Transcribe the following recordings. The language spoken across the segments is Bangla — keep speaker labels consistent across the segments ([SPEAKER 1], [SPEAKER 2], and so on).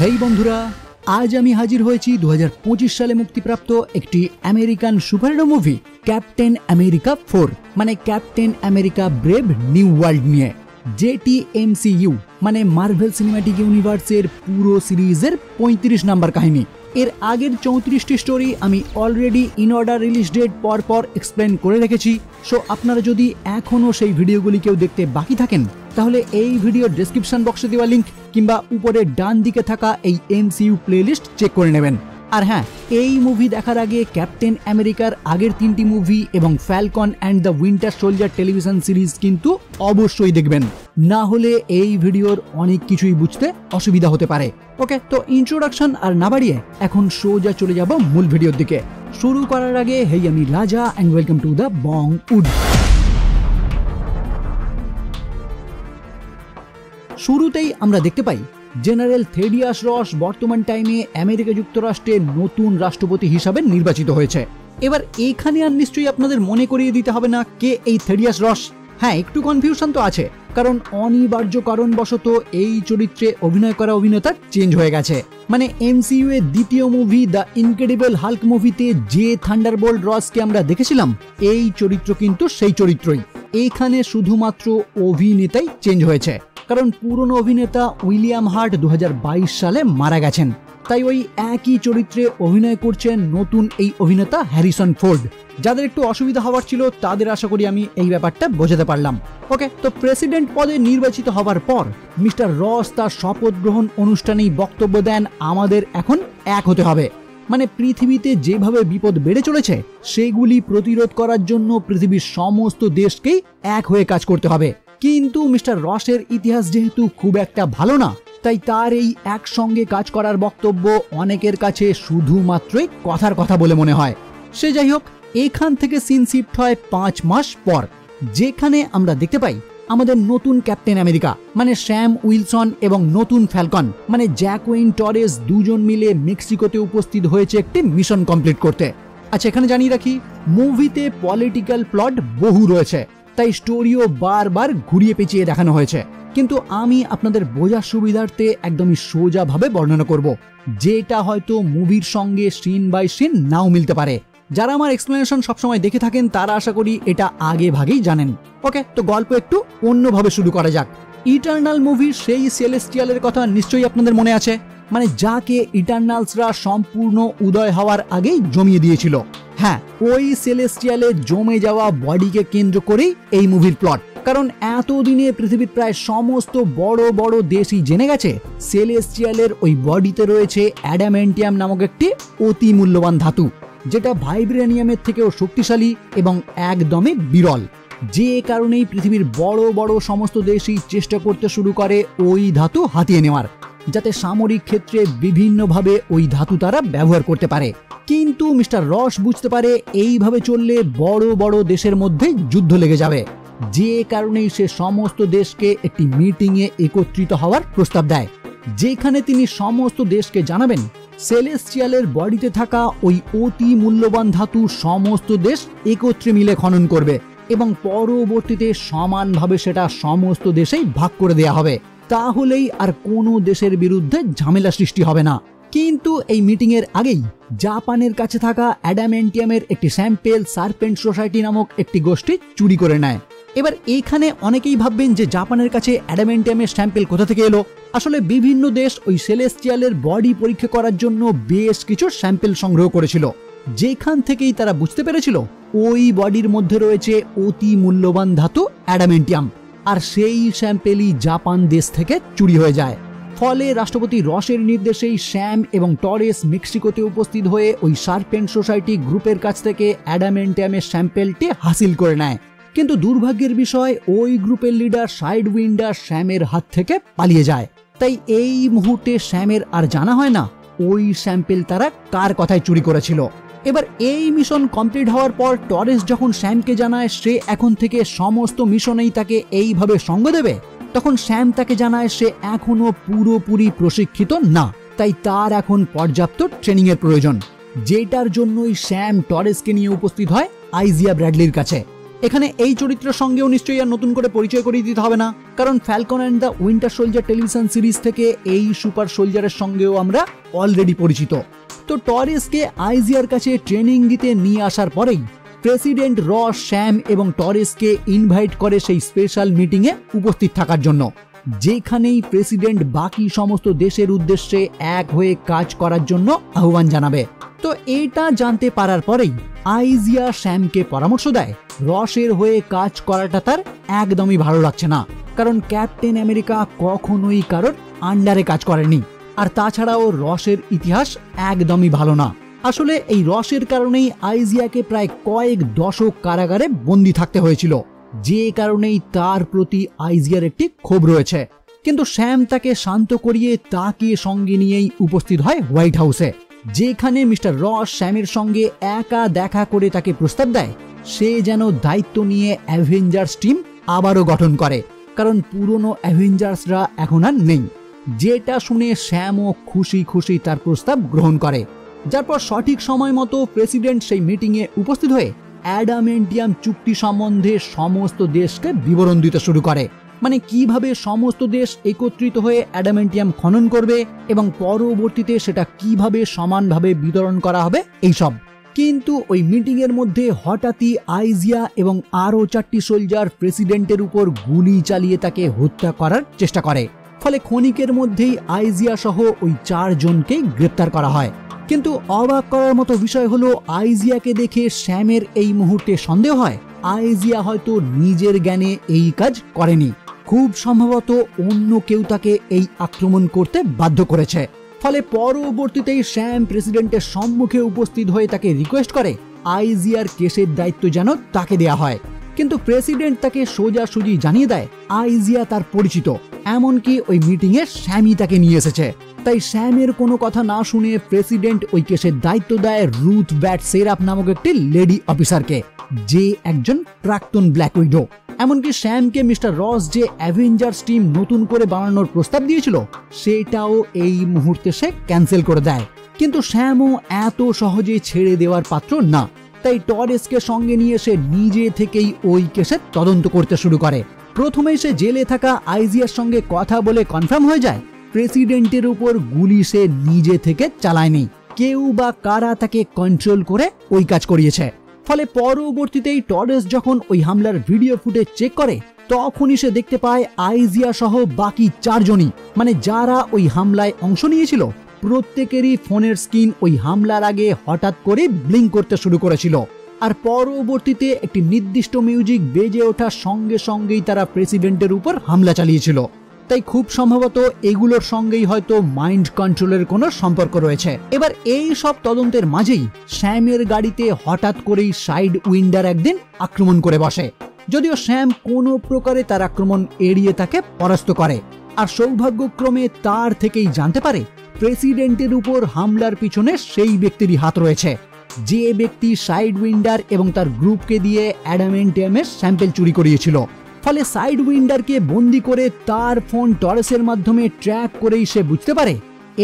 [SPEAKER 1] হেই বন্ধুরা, আজ আমি হাজির হয়েছি 2025 সালে মুক্তিপ্রাপ্ত একটি American superhero movie captain America 4 মানে captain America brave new world নিয়ে, যেটি এমসিইউ মানে মার্ভেল সিনেম্যাটিক ইউনিভার্সের পুরো সিরিজের 35 নাম্বার কাহিনী। এর আগের 34টি স্টোরি আমি already in order release date পর এক্সপ্লেন করে রেখেছি। সো আপনারা যদি এখনও সেই ভিডিওগুলি কেউ দেখতে বাকি থাকেন তাহলে এই ভিডিওর ডেসক্রিপশন বক্সে দেওয়া লিঙ্ক কিংবা উপরে ডান দিকে থাকা এই এমসিইউ প্লেলিস্ট চেক করে নেবেন। আর হ্যাঁ, এই মুভি দেখার আগে ক্যাপ্টেন আমেরিকার আগের 3টি মুভি এবং Falcon and the winter soldier television series কিন্তু অবশ্যই দেখবেন, না হলে এই ভিডিওর অনেক কিছুই বুঝতে অসুবিধা হতে পারে। ওকে, তো ইন্ট্রোডাকশন আর না বাড়িয়ে এখন সোজা চলে যাব মূল ভিডিওর দিকে। শুরু করার আগে হেই, আমি Raja and welcome to the Bong Wood. শুরুতেই আমরা দেখতে পাই জেনারেল থেডিয়াস রস বর্তমান টাইমে আমেরিকা যুক্তরাষ্ট্রের নতুন রাষ্ট্রপতি হিসাবে নির্বাচিত হয়েছে। এবার এখানে আর নিশ্চয়ই আপনাদের মনে করিয়ে দিতে হবে না কে এই থেডিয়াস রস। হ্যাঁ, একটু কনফিউশন তো আছে, কারণ অনিবার্য কারণবশত এই চরিত্রে অভিনয় করা অভিনেতা চেঞ্জ হয়ে গেছে। মানে এমসিইউ এর দ্বিতীয় মুভি দ্য ইনক্রেডিবল হাল্ক মুভিতে যে থান্ডারবোল্ট রসকে আমরা দেখেছিলাম, এই চরিত্র কিন্তু সেই চরিত্রই। এখানে শুধুমাত্র অভিনেতাই চেঞ্জ হয়েছে, কারণ পুরনো অভিনেতা উইলিয়াম হার্ট 2022 সালে মারা গেছেন। তাই ওই একই চরিত্রে অভিনয় করছেন নতুন এই অভিনেতা হ্যারিসন ফোর্ড। যাদের একটু অসুবিধা হওয়ার ছিল তাদের আশা করি আমি এই ব্যাপারটা বোঝাতে পারলাম। ওকে, তো প্রেসিডেন্ট পদে নির্বাচিত হওয়ার পর মিস্টার রস তার শপথ গ্রহণ অনুষ্ঠানেই বক্তব্য দেন, আমাদের এখন এক হতে হবে। মানে পৃথিবীতে যেভাবে বিপদ বেড়ে চলেছে সেগুলি প্রতিরোধ করার জন্য পৃথিবীর সমস্ত দেশকেই এক হয়ে কাজ করতে হবে। কিন্তু মিস্টার রসের ইতিহাস যেহেতু খুব একটা ভালো না, তাই তার এই একসঙ্গে কাজ করার বক্তব্য অনেকের কাছে শুধুমাত্রই কথার কথা বলে মনে হয়। সে যাই হোক, এখান থেকে সিন শিফট হয় 5 মাস পর, যেখানে আমরা দেখতে পাই আমাদের নতুন ক্যাপ্টেন আমেরিকা মানে স্যাম উইলসন এবং নতুন ফ্যালকন মানে জ্যাকুইন টরেস দুজন মিলে মেক্সিকোতে উপস্থিত হয়েছে একটি মিশন কমপ্লিট করতে। আচ্ছা, এখানে জানিয়ে রাখি, মুভিতে পলিটিক্যাল প্লট বহু রয়েছে, তাই স্টোরিও বারবার ঘুরিয়ে পেঁচিয়ে দেখানো হয়েছে। কিন্তু আমি আপনাদের বোঝার সুবিধার্থে একদমই সোজাভাবে বর্ণনা করব, যেটা হয়তো মুভির সঙ্গে সিন বাই সিন নাও মিলতে পারে। যারা আমার এক্সপ্লেনেশন সবসময় দেখে থাকেন তারা আশা করি এটা আগে ভাগেই জানেন। ওকে, তো গল্প একটু অন্যভাবে শুরু করা যাক। ইটার্নাল মুভির সেই সেলেস্টিয়ালের কথা নিশ্চয়ই আপনাদের মনে আছে, মানে যাকে ইটার্নালসরা সম্পূর্ণ উদয় হওয়ার আগেই জমিয়ে দিয়েছিল। হ্যাঁ, ওই সেলেস্টিয়ালে জমে যাওয়া বডিকে কেন্দ্র করেই এই মুভির প্লট। কারণ এতদিনে পৃথিবীর প্রায় সমস্ত বড় বড় দেশই জেনে গেছে সেলেস্টিয়ালের ওই বডিতে রয়েছে অ্যাডামেন্টিয়াম নামক একটি অতি মূল্যবান ধাতু, যেটা ভাইব্রেনিয়ামের থেকেও শক্তিশালী এবং একদমই বিরল। যে কারণেই পৃথিবীর বড় বড় সমস্ত দেশই চেষ্টা করতে শুরু করে ওই ধাতু হাতিয়ে নেওয়ার, যাতে সামরিক ক্ষেত্রে বিভিন্নভাবে ওই ধাতু তারা ব্যবহার করতে পারে। কিন্তু মিস্টার রস বুঝতে পারে এইভাবে চললে বড় বড় দেশের মধ্যে যুদ্ধ লেগে যাবে, যে কারণেই সে সমস্ত দেশকে একটি মিটিংয়ে একত্রিত হওয়ার প্রস্তাব দেয়, যেখানে তিনি সমস্ত দেশকে জানাবেন সেলেস্টিয়ালের বডিতে থাকা ওই অতি মূল্যবান ধাতু সমস্ত দেশ একত্রে মিলে খনন করবে এবং পরবর্তীতে সমানভাবে সেটা সমস্ত দেশেই ভাগ করে দেয়া হবে। তাহলেই আর কোনো দেশের বিরুদ্ধে ঝামেলা সৃষ্টি হবে না। কিন্তু এই মিটিং এর আগেই জাপানের কাছে থাকা অ্যাডামেন্টিয়ামের একটি স্যাম্পেল সার্পেন্ট সোসাইটি নামক একটি গোষ্ঠী চুরি করে নেয়। এবার এখানে অনেকেই ভাববেন যে জাপানের কাছে অ্যাডামেন্টিয়ামের স্যাম্পেল কোথা থেকে এলো। আসলে বিভিন্ন দেশ ওই সেলেস্টিয়ালের বডি পরীক্ষা করার জন্য বেশ কিছু স্যাম্পেল সংগ্রহ করেছিল, যেখান থেকেই তারা বুঝতে পেরেছিল ওই বডির মধ্যে রয়েছে অতি মূল্যবান ধাতু অ্যাডামেন্টিয়াম, আর সেই স্যাম্পেলই জাপান দেশ থেকে চুরি হয়ে যায়। ফলে রাষ্ট্রপতি রসের নির্দেশেই স্যাম এবং টরেস মেক্সিকোতে উপস্থিত হয়ে ওই সার্পেন্ট সোসাইটি গ্রুপের কাছ থেকে অ্যাডামেন্টিয়ামের স্যাম্পেলটি হাসিল করে নেয়। কিন্তু দুর্ভাগ্যের বিষয়, ওই গ্রুপের লিডার সাইডউইন্ডার স্যামের হাত থেকে পালিয়ে যায়। তাই এই মুহূর্তে স্যামের আর জানা হয় না ওই স্যাম্পেল তারা কার কথায় চুরি করেছিল। এবার এই মিশন কমপ্লিট হওয়ার পর টরেস যখন স্যামকে জানায় সে এখন থেকে সমস্ত মিশনেই তাকে এইভাবে সঙ্গ দেবে, তখন স্যাম তাকে জানায় সে এখনো পুরোপুরি প্রশিক্ষিত না, তাই তার এখন পর্যাপ্ত ট্রেনিং এর প্রয়োজন, যেটার জন্যই স্যাম টরেসকে নিয়ে উপস্থিত হয় আইজিয়া ব্র্যাডলির কাছে। এখানে এই চরিত্রের সঙ্গেও নিশ্চয়ই আর নতুন করে পরিচয় করিয়ে দিতে হবে না, কারণ Falcon and the winter soldier television series থেকে এই সুপার সোলজারের সঙ্গেও আমরা অলরেডি পরিচিত। তো টরেসকে আইজিয়ার কাছে ট্রেনিং দিতে নিয়ে আসার পরেই প্রেসিডেন্ট রস স্যাম এবং টরেসকে ইনভাইট করে সেই স্পেশাল মিটিংয়ে উপস্থিত থাকার জন্য, যেখানেই প্রেসিডেন্ট বাকি সমস্ত দেশের উদ্দেশ্যে এক হয়ে কাজ করার জন্য আহ্বান জানাবে। তো এটা জানতে পারার পরেই আইজিয়া স্যামকে পরামর্শ দেয় রসের হয়ে কাজ করাটা তার একদমই ভালো লাগছে না, কারণ ক্যাপ্টেন আমেরিকা কখনোই কারোর আন্ডারে কাজ করেনি, আর তাছাড়াও রসের ইতিহাস একদমই ভালো না। আসলে এই রসের কারণেই আইজিয়াকে প্রায় কয়েক দশক কারাগারে বন্দী থাকতে হয়েছিল, যে কারণেই তার প্রতি আইজিয়ার একটি ক্ষোভ রয়েছে। কিন্তু স্যাম তাকে শান্ত করিয়ে তাকে সঙ্গে নিয়েই উপস্থিত হয় হোয়াইট হাউসে, যেখানে মিস্টার রস স্যামের সঙ্গে একা দেখা করে তাকে প্রস্তাব দেয় সে যেন দায়িত্ব নিয়ে অ্যাভেঞ্জার্স টিম আবারও গঠন করে, কারণ পুরনো অ্যাভেঞ্জার্সরা এখন আর নেই। যেটা শুনে স্যামও খুশি খুশি তার প্রস্তাব গ্রহণ করে, যার পর সঠিক সময় মতো প্রেসিডেন্ট সেই মিটিংয়ে উপস্থিত হয়ে অ্যাডামেন্টিয়াম চুক্তি সম্বন্ধে সমস্ত দেশকে বিবরণ দিতে শুরু করে, মানে কিভাবে সমস্ত দেশ একত্রিত হয়ে অ্যাডামেন্টিয়াম খনন করবে এবং পরবর্তীতে সেটা কিভাবে সমানভাবে বিতরণ করা হবে এইসব। কিন্তু ওই মিটিং এর মধ্যে হঠাৎই আইজিয়া এবং আরো 4টি সোলজার প্রেসিডেন্টের উপর গুলি চালিয়ে তাকে হত্যা করার চেষ্টা করে, ফলে ক্ষণিকের মধ্যেই আইজিয়া সহ ওই 4 জনকে গ্রেপ্তার করা হয়। কিন্তু অবাক করার মতো বিষয় হলো আইজিয়াকে দেখে স্যামের এই মুহূর্তে সন্দেহ হয় আইজিয়া হয়তো নিজের জ্ঞানে এই কাজ করেনি, খুব সম্ভবত অন্য কেউ তাকে এই আক্রমণ করতে বাধ্য করেছে। ফলে পরবর্তীতেই স্যাম প্রেসিডেন্টের সম্মুখে উপস্থিত হয়ে তাকে রিকোয়েস্ট করে আইজিয়ার কেসের দায়িত্ব যেন তাকে দেয়া হয়, কিন্তু প্রেসিডেন্ট তাকে সোজাসুজি জানিয়ে দেয় আইজিয়া তার পরিচিত, এমনকি ওই মিটিংয়ে স্যামই তাকে নিয়ে এসেছে। তাই স্যামের কোনো কথা না শুনে প্রেসিডেন্ট ওই কেসের দায়িত্ব দেয় রুথ ব্যাট সেরাফ নামক একটি লেডি অফিসারকে, যে একজন প্রাক্তন ব্ল্যাক উইডো। এমনকি স্যামকে মিস্টার রস যে অ্যাভেঞ্জার্স টিম নতুন করে বানানোর প্রস্তাব দিয়েছিল সেটাও এই মুহূর্তে সে ক্যান্সেল করে দেয়। কিন্তু স্যামও এত সহজে ছেড়ে দেওয়ার পাত্র না, তাই টরেসকে সঙ্গে নিয়ে সে নিজে থেকেই ওই কেসের তদন্ত করতে শুরু করে। প্রথমেই সে জেলে থাকা আইজিয়ার সঙ্গে কথা বলে কনফার্ম হয়ে যায় প্রেসিডেন্টের উপর গুলি সে নিজে থেকে চালায়নি, কেউ বা কারা তাকে কন্ট্রোল করে ওই কাজ করিয়েছে। ফলে পরবর্তীতেই টরেস যখন ওই হামলার ভিডিও ফুটেজ চেক করে তখনই সে দেখতে পায় আইজিয়া সহ বাকি 4 জনই, মানে যারা ওই হামলায় অংশ নিয়েছিল, প্রত্যেকেরই ফোনের স্ক্রিন ওই হামলার আগে হঠাৎ করে ব্লিঙ্ক করতে শুরু করেছিল, আর পরবর্তীতে একটি নির্দিষ্ট মিউজিক বেজে ওঠার সঙ্গে সঙ্গেই তারা প্রেসিডেন্টের উপর হামলা চালিয়েছিল। তাই খুব সম্ভবত এগুলোর সঙ্গেই হয়তো মাইন্ড কন্ট্রোলের কোনো সম্পর্ক রয়েছে। এবার এই সব তদন্তের মাঝেই স্যামের গাড়িতে হঠাৎ করেই সাইড উইন্ডার একদিন আক্রমণ করে বসে, যদিও স্যাম কোনো প্রকারে তার আক্রমণ এড়িয়ে তাকে পরাস্ত করে, আর সৌভাগ্যক্রমে তার থেকেই জানতে পারে প্রেসিডেন্টের উপর হামলার পিছনে সেই ব্যক্তিরই হাত রয়েছে, যে ব্যক্তি সাইড উইন্ডার এবং তার গ্রুপকে দিয়ে অ্যাডামেন্টিয়ামের স্যাম্পল চুরি করিয়েছিল। ফলে সাইড উইন্ডারকে বন্দি করে তার ফোন টরেসের মাধ্যমে ট্র্যাক করেই সে বুঝতে পারে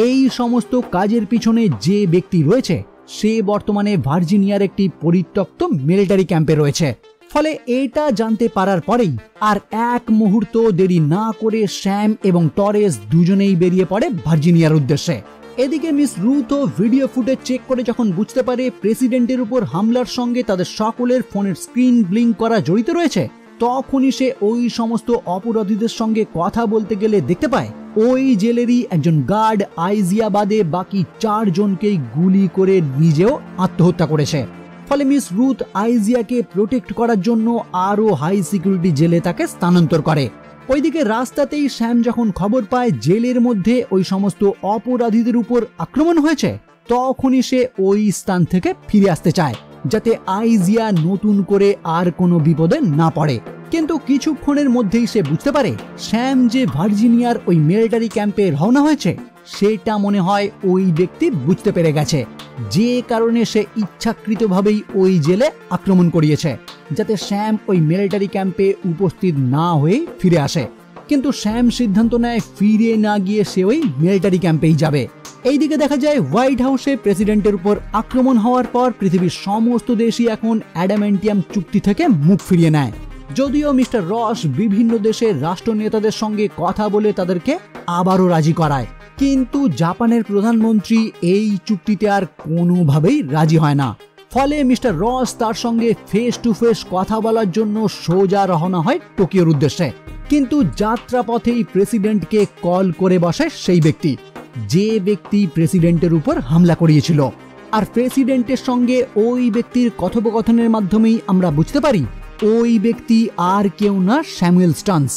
[SPEAKER 1] এই সমস্ত কাজের পিছনে যে ব্যক্তি রয়েছে সে বর্তমানে ভার্জিনিয়ার একটি পরিত্যক্ত মিলিটারি ক্যাম্পে রয়েছে। ফলে এটা জানতে পারার পরেই আর এক মুহূর্ত দেরি না করে স্যাম এবং টরেস দুজনেই বেরিয়ে পড়ে ভার্জিনিয়ার উদ্দেশ্যে। এদিকে মিস রুথও ভিডিও ফুটেজ চেক করে যখন বুঝতে পারে প্রেসিডেন্টের উপর হামলার সঙ্গে তাদের সকলের ফোনের স্ক্রিন ব্লিঙ্ক করা জড়িত রয়েছে, তখনই সে ওই সমস্ত অপরাধীদের সঙ্গে কথা বলতে গেলে দেখতে পায় ওই জেলেরই একজন গার্ড আইজিয়া বাদে বাকি 4 জনকেই গুলি করে নিজেও আত্মহত্যা করেছে। ফলে মিস রুথ আইজিয়াকে প্রোটেক্ট করার জন্য আরো হাই সিকিউরিটি জেলে তাকে স্থানান্তর করে। ওইদিকে রাস্তাতেই স্যাম যখন খবর পায় জেলের মধ্যে ওই সমস্ত অপরাধীদের উপর আক্রমণ হয়েছে, তখনই সে ওই স্থান থেকে ফিরে আসতে চায় যাতে আইজিয়া নতুন করে আর কোনো বিপদে না পড়ে। কিন্তু কিছুক্ষণের মধ্যেই সে বুঝতে পারে স্যাম যে ভার্জিনিয়ার ওই মিলিটারি ক্যাম্পে রওনা হয়েছে সেটা মনে হয় ওই ব্যক্তি বুঝতে পেরে গেছে, যে কারণে সে ইচ্ছাকৃতভাবেই ওই জেলে আক্রমণ করিয়েছে যাতে স্যাম ওই মিলিটারি ক্যাম্পে উপস্থিত না হয়ে ফিরে আসে। কিন্তু স্যাম সিদ্ধান্ত নেয় ফিরে না গিয়ে সে ওই মিলিটারি ক্যাম্পেই যাবে। এইদিকে দেখা যায় হোয়াইট হাউসে প্রেসিডেন্টের উপর আক্রমণ হওয়ার পর পৃথিবীর সমস্ত দেশই এখন অ্যাডামেন্টিয়াম চুক্তি থেকে মুখ ফিরিয়ে নেয়। যদিও মিস্টার রস বিভিন্ন দেশের রাষ্ট্রনেতাদের সঙ্গে কথা বলে তাদেরকে আবারও রাজি করায়, কিন্তু জাপানের প্রধানমন্ত্রী এই চুক্তিতে আর কোনোভাবেই রাজি হয় না। ফলে মিস্টার রস তার সঙ্গে ফেস টু ফেস কথা বলার জন্য সোজা রওনা হয় টোকিওর উদ্দেশ্যে। কিন্তু যাত্রাপথেই প্রেসিডেন্টকে কল করে বসে সেই ব্যক্তি, যে ব্যক্তি প্রেসিডেন্টের উপর হামলা করিয়েছিল। আর প্রেসিডেন্টের সঙ্গে ওই ব্যক্তির কথোপকথনের মাধ্যমেই আমরা বুঝতে পারি ওই ব্যক্তি আর কেউ না স্যামুয়েল স্টান্স,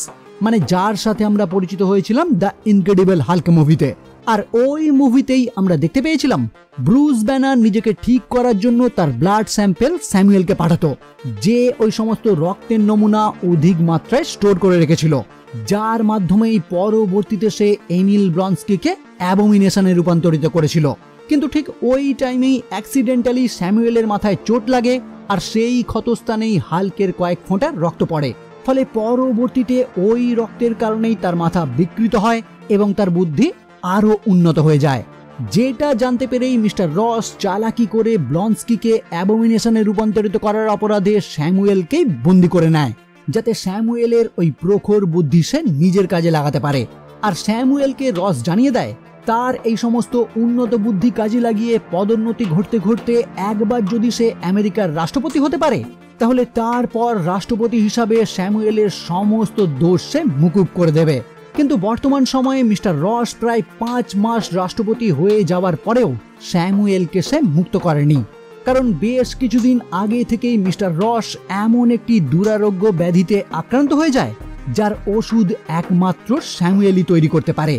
[SPEAKER 1] মানে যার সাথে আমরা পরিচিত হয়েছিলাম দ্য ইনক্রেডিবল হাল্ক মুভিতে। আর ওই মুভিতেই আমরা দেখতে পেয়েছিলাম ব্রুস ব্যানার নিজেকে ঠিক করার জন্য তার ব্লাড স্যাম্পেল স্যামুয়েলকে পাঠাতো, যে ওই সমস্ত রক্তের নমুনা অধিক মাত্রায় স্টোর করে রেখেছিল, যার মাধ্যমেই পরবর্তীতে সে এমিল ব্রনস্কিকে অ্যাবোমিনেশনে রূপান্তরিত করেছিল। কিন্তু ঠিক ওই টাইমেই অ্যাক্সিডেন্টালি স্যামুয়েলের মাথায় চোট লাগে, আর সেই ক্ষতস্থানেই হাল্কের কয়েক ফোঁটা রক্ত পড়ে। ফলে পরবর্তীতে ওই রক্তের কারণেই তার মাথা বিকৃত হয় এবং তার বুদ্ধি আরো উন্নত হয়ে যায়। যেটা জানতে পেরেই মিস্টার রস চালাকি করে ব্লন্সকিকে অ্যাবোমিনেশনে রূপান্তরিত করার অপরাধে স্যামুয়েলকেই বন্দি করে নেয়, যাতে স্যামুয়েলের ওই প্রখর বুদ্ধি সে নিজের কাজে লাগাতে পারে। আর স্যামুয়েলকে রস জানিয়ে দেয় তার এই সমস্ত উন্নত বুদ্ধি কাজে লাগিয়ে পদোন্নতি ঘটতে ঘটতে একবার যদি সে আমেরিকার রাষ্ট্রপতি হতে পারে, তাহলে তারপর রাষ্ট্রপতি হিসাবে স্যামুয়েলের সমস্ত দোষ সে মুকুব করে দেবে। কিন্তু বর্তমান সময়ে মিস্টার রস প্রায় 5 মাস রাষ্ট্রপতি হয়ে যাওয়ার পরেও স্যামুয়েলকে সে মুক্ত করেনি, কারণ বেশ কিছুদিন আগে থেকেই মিস্টার রস এমন একটি দুরারোগ্য ব্যাধিতে আক্রান্ত হয়ে যায় যার ওষুধ একমাত্র স্যামুয়েলই তৈরি করতে পারে,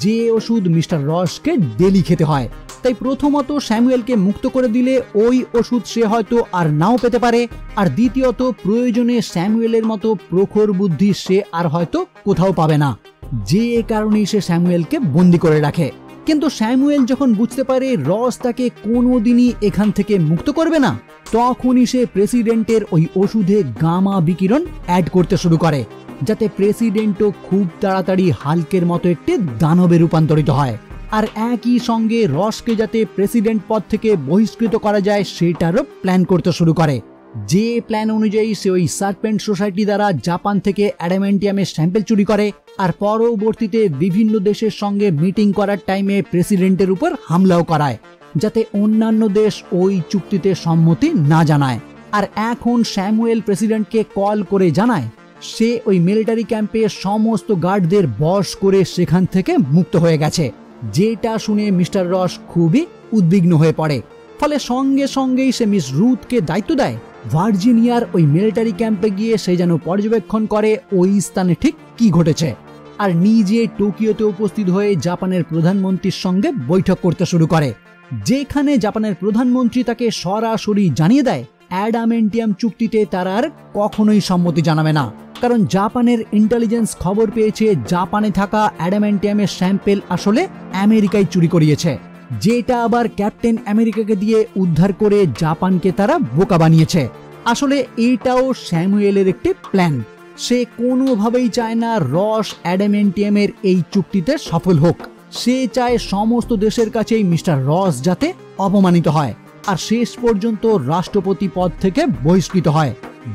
[SPEAKER 1] যে ওষুধ মিস্টার রসকে ডেলি খেতে হয়। তাই প্রথমত স্যামুয়েলকে মুক্ত করে দিলে ওই ওষুধ সে হয়তো আর নাও পেতে পারে, আর দ্বিতীয়ত প্রয়োজনে স্যামুয়েলের মতো প্রখর বুদ্ধি সে আর হয়তো কোথাও পাবে না, যে কারণেই সে স্যামুয়েলকে বন্দি করে রাখে। কিন্তু স্যামুয়েল যখন বুঝতে পারে রস তাকে কোনোদিনই এখান থেকে মুক্ত করবে না, তখনই সে প্রেসিডেন্টের ওই ওষুধে গামা বিকিরণ অ্যাড করতে শুরু করে, যাতে প্রেসিডেন্টও খুব তাড়াতাড়ি হাল্কের মতো একটি দানবে রূপান্তরিত হয়। আর একই সঙ্গে রসকে যাতে প্রেসিডেন্ট পদ থেকে বহিষ্কৃত করা যায় সেটারও প্ল্যান করতে শুরু করে, যে প্ল্যান অনুযায়ী সে ওই সার্পেন্ট সোসাইটি দ্বারা জাপান থেকে অ্যাডামেন্টিয়ামের স্যাম্পেল চুরি করে, আর পরবর্তীতে বিভিন্ন দেশের সঙ্গে মিটিং করার টাইমে প্রেসিডেন্টের উপর হামলাও করায়, যাতে অন্যান্য দেশ ওই চুক্তিতে সম্মতি না জানায়। আর এখন স্যামুয়েল প্রেসিডেন্টকে কল করে জানায় সে ওই মিলিটারি ক্যাম্পে সমস্ত গার্ডদের বশ করে সেখান থেকে মুক্ত হয়ে গেছে, যেটা শুনে মিস্টার রস খুবই উদ্বিগ্ন হয়ে পড়ে। ফলে সঙ্গে সঙ্গেই সে মিস রুথকে দায়িত্ব দেয় ভার্জিনিয়ার ওই মিলিটারি ক্যাম্পে গিয়ে সে যেন পর্যবেক্ষণ করে ওই স্থানে ঠিক কি ঘটেছে, আর নিজে টোকিওতে উপস্থিত হয়ে জাপানের প্রধানমন্ত্রীর সঙ্গে বৈঠক করতে শুরু করে, যেখানে জাপানের প্রধানমন্ত্রী তাকে সরাসরি জানিয়ে দেয় অ্যাডামেন্টিয়াম চুক্তিতে তারা আর কখনোই সম্মতি জানাবে না, কারণ জাপানের ইন্টেলিজেন্স খবর পেয়েছে জাপানে থাকা অ্যাডামেন্টিয়ামের স্যাম্পেল আসলে আমেরিকায় চুরি করিয়েছে, যেটা আবার ক্যাপ্টেন আমেরিকাকে দিয়ে উদ্ধার করে জাপানকে তারা বোকা বানিয়েছে। আসলে এটাও স্যামুয়েলের একটি প্ল্যান, সে কোনোভাবেই চায় না রস অ্যাডামেন্টিয়ামের এই চুক্তিতে সফল হোক, সে চায় সমস্ত দেশের কাছেই মিস্টার রস যাতে অপমানিত হয় আর শেষ পর্যন্ত রাষ্ট্রপতি পদ থেকে বহিষ্কৃত হয়,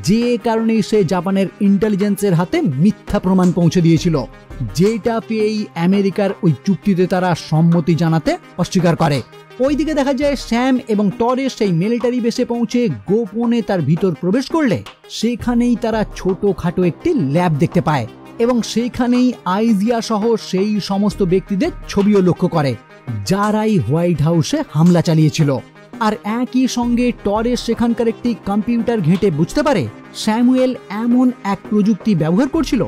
[SPEAKER 1] যে কারণেই সে জাপানের ইন্টেলিজেন্সের হাতে মিথ্যা প্রমাণ পৌঁছে দিয়েছিল, যেটা পেয়েই আমেরিকার ওই চুক্তিতে তারা সম্মতি জানাতে অস্বীকার করে। ওইদিকে দেখা যায় স্যাম এবং টরেস সেই মিলিটারি বেসে পৌঁছে গোপনে তার ভিতর প্রবেশ করলে সেখানেই তারা ছোটখাটো একটি ল্যাব দেখতে পায় এবং সেখানেই আইজিয়া সহ সেই সমস্ত ব্যক্তিদের ছবিও লক্ষ্য করে যারাই হোয়াইট হাউসে হামলা চালিয়েছিল। আর একই সঙ্গে টরেস সেখানকার একটি কম্পিউটার ঘেঁটে বুঝতে পারে স্যামুয়েল এমন এক প্রযুক্তি ব্যবহার করছিল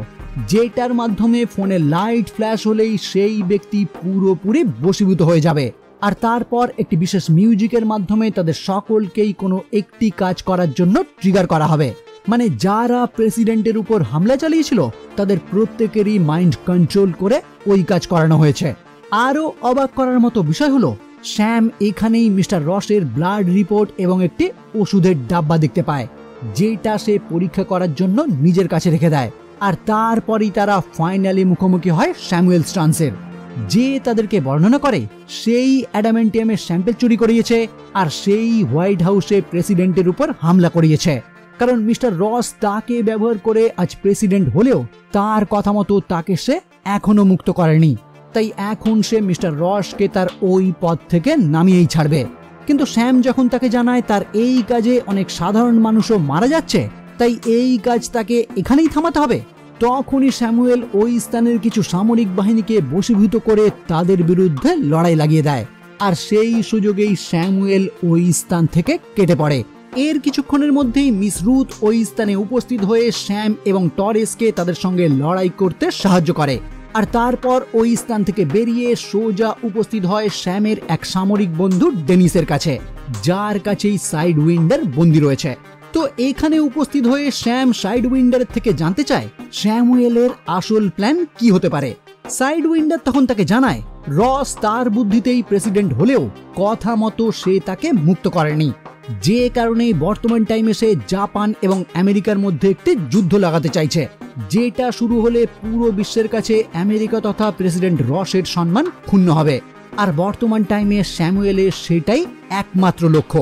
[SPEAKER 1] যেটার মাধ্যমে ফোনে লাইট ফ্ল্যাশ হলেই সেই ব্যক্তি পুরোপুরি বশীভূত হয়ে যাবে, আর তারপর একটি বিশেষ মিউজিকের মাধ্যমে তাদের সকলকেই কোনো একটি কাজ করার জন্য ট্রিগার করা হবে, মানে যারা প্রেসিডেন্টের উপর হামলা চালিয়েছিল তাদের প্রত্যেকেরই মাইন্ড কন্ট্রোল করে ওই কাজ করানো হয়েছে। আরও অবাক করার মতো বিষয় হলো স্যাম এখানেই মিস্টার রসের ব্লাড রিপোর্ট এবং একটি ওষুধের ডাব্বা দেখতে পায়, যেটা সে পরীক্ষা করার জন্য নিজের কাছে রেখে দেয়। আর তারপরই তারা ফাইনালি মুখোমুখি হয় স্যামুয়েল স্টান্সের। যে তাদেরকে বর্ণনা করে সেই অ্যাডামেন্টিয়ামের স্যাম্পল চুরি করিয়েছে আর সেই হোয়াইট হাউসে প্রেসিডেন্টের উপর হামলা করিয়েছে। কারণ মিস্টার রস তাকে ব্যবহার করে আজ প্রেসিডেন্ট হলেও তার কথা মতো তাকে সে এখনো মুক্ত করেনি। তাই এখন সে মিস্টার রসকে তার ওই পদ থেকে নামিয়েই ছাড়বে। কিন্তু স্যাম যখন তাকে জানায় তার এই কাজে অনেক সাধারণ মানুষও মারা যাচ্ছে, তাই এই কাজ তাকে এখানেই থামাতে হবে, তখনই স্যামুয়েল ওই স্থানের কিছু সামরিক বাহিনীকে বশীভূত করে তাদের বিরুদ্ধে লড়াই লাগিয়ে দেয়। আর সেই সুযোগেই স্যামুয়েল ওই স্থান থেকে কেটে পড়ে। এর কিছুক্ষণের মধ্যেই মিস রুথ ওই স্থানে উপস্থিত হয়ে স্যাম এবং টরেসকে তাদের সঙ্গে লড়াই করতে সাহায্য করে। আর তারপর ওই স্থান থেকে বেরিয়ে সোজা উপস্থিত হয় স্যামের এক সামরিক বন্ধু ডেনিসের কাছে, যার কাছেই সাইড উইন্ডার বন্দী রয়েছে। তো এখানে উপস্থিত হয়ে স্যাম সাইড উইন্ডারের থেকে জানতে চায় স্যামুয়েলের আসল প্ল্যান কি হতে পারে। সাইড উইন্ডার তখন তাকে জানায় রস তার বুদ্ধিতেই প্রেসিডেন্ট হলেও কথা মতো সে তাকে মুক্ত করেনি, যে কারণে বর্তমান টাইমে সে জাপান এবং আমেরিকার মধ্যে একটি যুদ্ধ লাগাতে চাইছে, যেটা শুরু হলে পুরো বিশ্বের কাছে আমেরিকা তথা প্রেসিডেন্ট রসের সম্মান ক্ষুণ্ণ হবে। আর বর্তমান টাইমে স্যামুয়েলের সেটাই একমাত্র লক্ষ্য,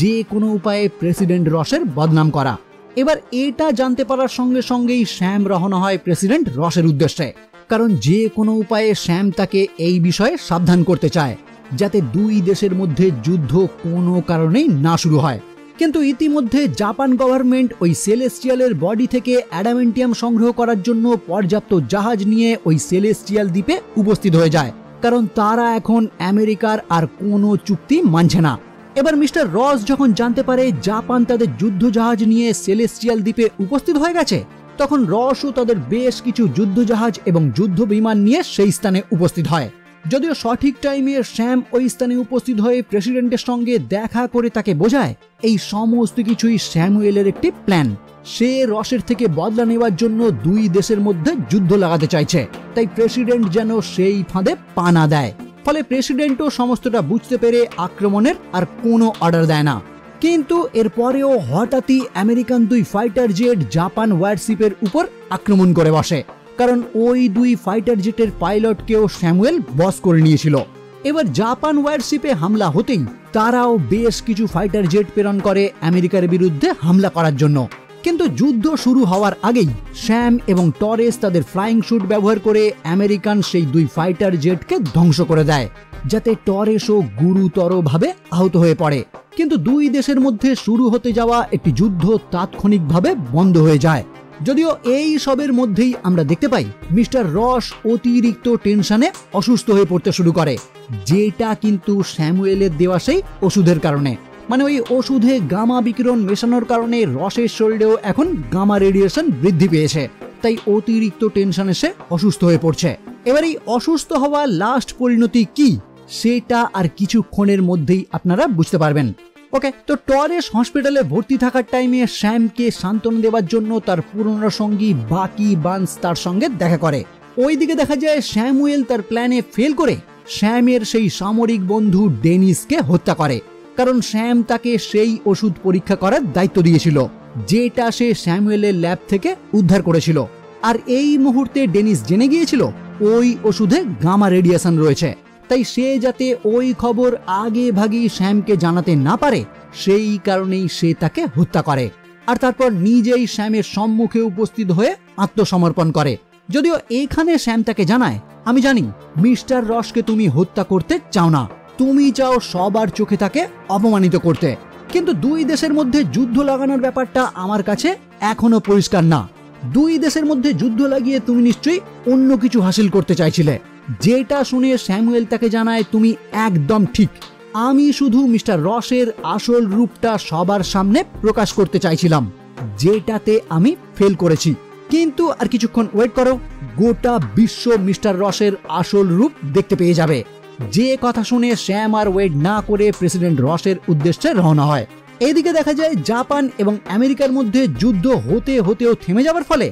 [SPEAKER 1] যে কোনো উপায়ে প্রেসিডেন্ট রসের বদনাম করা। এবার এটা জানতে পারার সঙ্গে সঙ্গেই স্যাম রওনা হয় প্রেসিডেন্ট রসের উদ্দেশ্যে, কারণ যে কোনো উপায়ে স্যাম তাকে এই বিষয়ে সাবধান করতে চায় যাতে দুই দেশের মধ্যে যুদ্ধ কোনো কারণেই না শুরু হয়। কিন্তু ইতিমধ্যে জাপান গভর্নমেন্ট ওই সেলেস্টিয়ালের বডি থেকে অ্যাডামেন্টিয়াম সংগ্রহ করার জন্য পর্যাপ্ত জাহাজ নিয়ে ওই সেলেস্টিয়াল দ্বীপে উপস্থিত হয়ে যায়, কারণ তারা এখন আমেরিকার আর কোনো চুক্তি মানছে না। এবার মিস্টার রস যখন জানতে পারে জাপান তাদের যুদ্ধ জাহাজ নিয়ে সেলেস্টিয়াল দ্বীপে উপস্থিত হয়ে গেছে, তখন রসও তাদের বেশ কিছু যুদ্ধ জাহাজ এবং যুদ্ধ বিমান নিয়ে সেই স্থানে উপস্থিত হয়। যদিও সঠিক টাইমে স্যাম ওই স্থানে উপস্থিত হয়ে প্রেসিডেন্টের সঙ্গে দেখা করে তাকে বোঝায় এই সমস্ত কিছুই স্যামুয়েলের একটি প্ল্যান। সে রসের থেকে বদলা নেওয়ার জন্য দুই দেশের মধ্যে যুদ্ধ লাগাতে চাইছে, তাই প্রেসিডেন্ট যেন সেই ফাঁদে পা না দেয়। ফলে প্রেসিডেন্টও সমস্তটা বুঝতে পেরে আক্রমণের আর কোনো অর্ডার দেয় না। কিন্তু এরপরেও হঠাৎই আমেরিকান দুই ফাইটার জেট জাপান ওয়ারশিপের উপর আক্রমণ করে বসে, কারণ ওই দুই ফাইটার জেটের পাইলটকেও স্যামুয়েল বস করে নিয়েছিল। এবার জাপান ওয়ারশিপে হামলা হতেই তারাও বেশ কিছু ফাইটার জেট প্রেরণ করে আমেরিকার বিরুদ্ধে হামলা করার জন্য। কিন্তু যুদ্ধ শুরু হওয়ার আগেই স্যাম এবং টরেস তাদের ফ্লাইং শুট ব্যবহার করে আমেরিকান সেই দুই ফাইটার জেটকে ধ্বংস করে দেয়, যাতে টরেসও গুরুতরভাবে আহত হয়ে পড়ে। কিন্তু দুই দেশের মধ্যে শুরু হতে যাওয়া একটি যুদ্ধ তাৎক্ষণিকভাবে বন্ধ হয়ে যায়। যদিও এই সবের মধ্যেই আমরা দেখতে পাই মিস্টার রস অতিরিক্ত টেনশনে অসুস্থ হয়ে পড়তে শুরু করে, যেটা কিন্তু স্যামুয়েলের দেওয়া সেই ওষুধের কারণে। মানে ওই ওষুধে গামা বিকিরণ মেশানোর কারণে রসের শরীরেও এখন গামা রেডিয়েশন বৃদ্ধি পেয়েছে, তাই অতিরিক্ত টেনশনে সে অসুস্থ হয়ে পড়ছে। এবার এই অসুস্থ হওয়া লাস্ট পরিণতি কি সেটা আর কিছুক্ষণের মধ্যেই আপনারা বুঝতে পারবেন। ওকে, তো টরেস হসপিটালে ভর্তি থাকার টাইমে স্যামকে সান্ত্বনা দেওয়ার জন্য তার পুরনো সঙ্গী বাকি বান্স তার সঙ্গে দেখা করে। ওইদিকে দেখা যায় স্যামুয়েল তার প্ল্যানে ফেল করে স্যামের সেই সামরিক বন্ধু ডেনিসকে হত্যা করে, কারণ স্যাম তাকে সেই ওষুধ পরীক্ষা করার দায়িত্ব দিয়েছিল, যেটা সে স্যামুয়েলের ল্যাব থেকে উদ্ধার করেছিল। আর এই মুহূর্তে ডেনিস জেনে গিয়েছিল ওই ওষুধে গামা রেডিয়েশন রয়েছে, তাই সে যাতে ওই খবর আগে ভাগেই স্যামকে জানাতে না পারে, সেই কারণেই সে তাকে হত্যা করে। আর তারপর নিজেই স্যামের সম্মুখে উপস্থিত হয়ে আত্মসমর্পণ করে। যদিও এখানে স্যাম তাকে জানায়, আমি জানি মিস্টার রসকে তুমি হত্যা করতে চাও না, তুমি চাও সবার চোখে তাকে অপমানিত করতে, কিন্তু দুই দেশের মধ্যে যুদ্ধ লাগানোর ব্যাপারটা আমার কাছে এখনো পরিষ্কার না। দুই দেশের মধ্যে যুদ্ধ লাগিয়ে তুমি নিশ্চয়ই অন্য কিছু হাসিল করতে চাইছিলে। যেটা শুনে স্যামুয়েল তাকে জানায়, তুমি একদম ঠিক, আমি শুধু মিস্টার রসের আসল রূপটা সবার সামনে প্রকাশ করতে চাইছিলাম, যেটাতে আমি ফেল করেছি। কিন্তু আর কিছুক্ষণ ওয়েট করো, গোটা বিশ্ব মিস্টার রসের আসল রূপ দেখতে পেয়ে যাবে। যে কথা শুনে স্যাম আর ওয়েট না করে প্রেসিডেন্ট রসের উদ্দেশ্যে রওনা হয়। এদিকে দেখা যায় জাপান এবং আমেরিকার মধ্যে যুদ্ধ হতে হতেও থেমে যাওয়ার ফলে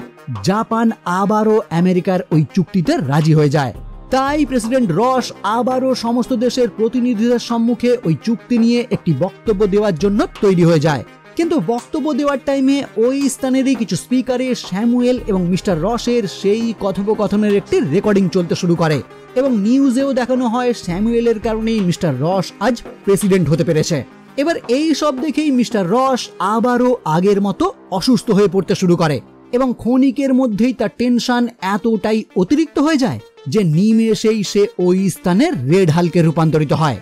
[SPEAKER 1] জাপান আবারও আমেরিকার ওই চুক্তিতে রাজি হয়ে যায়। তাই প্রেসিডেন্ট রস আবারও সমস্ত দেশের প্রতিনিধিদের সম্মুখে ওই চুক্তি নিয়ে একটি বক্তব্য দেওয়ার জন্য তৈরি হয়ে যায়। কিন্তু বক্তব্য দেওয়ার টাইমে ওই স্থানেরই কিছু স্পিকারে স্যামুয়েল এবং মিস্টার রসের সেই কথোপকথনের একটি রেকর্ডিং চলতে শুরু করে এবং নিউজেও দেখানো হয় স্যামুয়েলের কারণেই মিস্টার রস আজ প্রেসিডেন্ট হতে পেরেছে। এবার এই সব দেখেই মিস্টার রস আবারও আগের মতো অসুস্থ হয়ে পড়তে শুরু করে এবং ক্ষণিকের মধ্যেই তার টেনশন এতটাই অতিরিক্ত হয়ে যায় যে নিমেষেই সে ওই স্থানে রেড হাল্কে রূপান্তরিত হয়,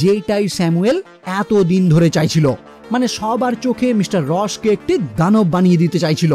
[SPEAKER 1] যেটাই স্যামুয়েল এতদিন ধরে চাইছিল। মানে সবার চোখে মিস্টার রসকে একটি দানব বানিয়ে দিতে চাইছিল,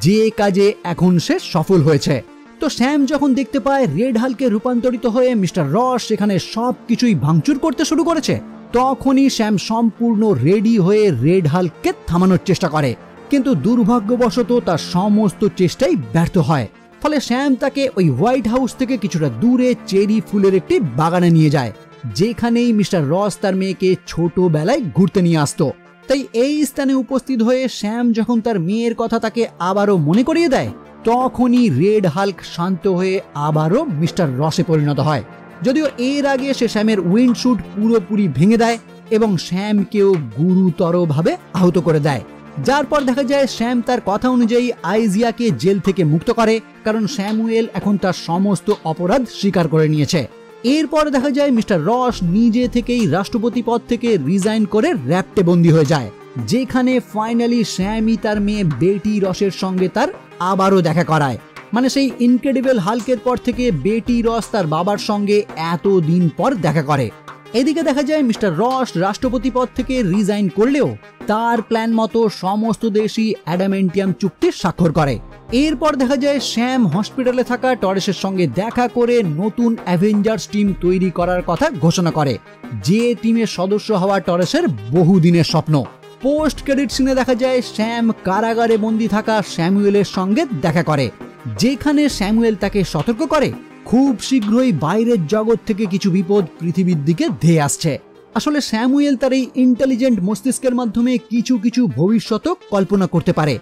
[SPEAKER 1] যে কাজে এখন সে সফল হয়েছে। তো স্যাম যখন দেখতে পায় রেড হাল্কে রূপান্তরিত হয়ে মিস্টার রস সেখানে সবকিছুই ভাঙচুর করতে শুরু করেছে, তখনই স্যাম সম্পূর্ণ রেডি হয়ে রেড হাল্ককে থামানোর চেষ্টা করে, কিন্তু দুর্ভাগ্যবশত তার সমস্ত চেষ্টাই ব্যর্থ হয়। ফলে স্যাম তাকে ওই হোয়াইট হাউস থেকে কিছুটা দূরে চেরি ফুলের একটি বাগানে নিয়ে যায়, যেখানেই মিস্টার রস তার মেয়েকে ছোটবেলায় ঘুরতে নিয়ে আসতো। তাই এই স্থানে উপস্থিত হয়ে স্যাম যখন তার মেয়ের কথা তাকে আবারও মনে করিয়ে দেয়, তখনই রেড হাল্ক শান্ত হয়ে আবারও মিস্টার রসে পরিণত হয়। যদিও এর আগে সে স্যামের উইন্ডশুট পুরোপুরি ভেঙে দেয় এবং স্যামকেও গুরুতরভাবে আহত করে দেয়, যার পর দেখা যায় স্যাম তার কথা অনুযায়ী আইজিয়াকে জেল থেকে মুক্ত করে, কারণ স্যামুয়েল এখন তার সমস্ত অপরাধ স্বীকার করে নিয়েছে। এরপর দেখা যায় মিস্টার রস নিজে থেকেই রাষ্ট্রপতি পদ থেকে রিজাইন করে র্যাপটে বন্দী হয়ে যায়, যেখানে ফাইনালি স্যামই তার মেয়ে বেটি রসের সঙ্গে তার আবারও দেখা করায়। মানে সেই ইনক্রেডিবল হাল্কের পর থেকে বেটি রস তার বাবার সঙ্গে এতদিন পর দেখা করে। এদিকে দেখা যায় মিস্টার রস রাষ্ট্রপতি পদ থেকে রিজাইন করলেও তার প্ল্যান মতো সমস্ত দেশই অ্যাডামেন্টিয়াম চুক্তি স্বাক্ষর করে। এরপর দেখা যায় স্যাম হসপিটালে থাকা টরেসের সঙ্গে দেখা করে নতুন অ্যাভেঞ্জার্স টিম তৈরি করার কথা ঘোষণা করে, যে টিমের সদস্য হওয়া টরেসের বহুদিনের স্বপ্ন। পোস্ট ক্রেডিট সিনে দেখা যায় স্যাম কারাগারে বন্দী থাকা স্যামুয়েলের সঙ্গে দেখা করে, যেখানে স্যামুয়েল তাকে সতর্ক করে খুব শীঘ্রই বাইরের জগৎ থেকে কিছু বিপদ পৃথিবীর দিকে ধেয়ে আসছে। আসলে স্যামুয়েল তার এই ইন্টেলিজেন্ট মস্তিষ্কের মাধ্যমে কিছু কিছু ভবিষ্যৎ কল্পনা করতে পারে,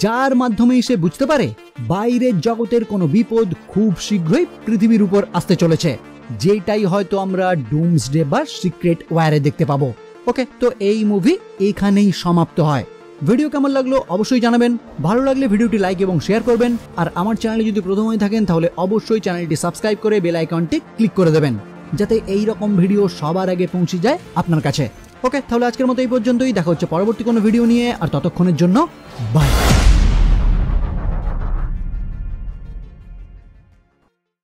[SPEAKER 1] যার মাধ্যমেই সে বুঝতে পারে বাইরের জগতের কোনো বিপদ খুব শীঘ্রই পৃথিবীর উপর আসতে চলেছে, যেটাই হয়তো আমরা ডুমসডে বা সিক্রেট ওয়ারে দেখতে পাবো। ওকে, তো এই মুভি এখানেই সমাপ্ত হয়। ভিডিও কেমন লাগলো অবশ্যই জানাবেন, ভালো লাগলে ভিডিওটি লাইক এবং শেয়ার করবেন, আর আমার চ্যানেলে যদি প্রথম হয়ে থাকেন তাহলে অবশ্যই চ্যানেলটি সাবস্ক্রাইব করে বেল আইকনটি ক্লিক করে দেবেন, যাতে এই রকম ভিডিও সবার আগে পৌঁছে যায় আপনার কাছে। ওকে, তাহলে আজকের মতো এই পর্যন্তই, দেখা হচ্ছে পরবর্তী কোনো ভিডিও নিয়ে, আর ততক্ষণের জন্য বাই।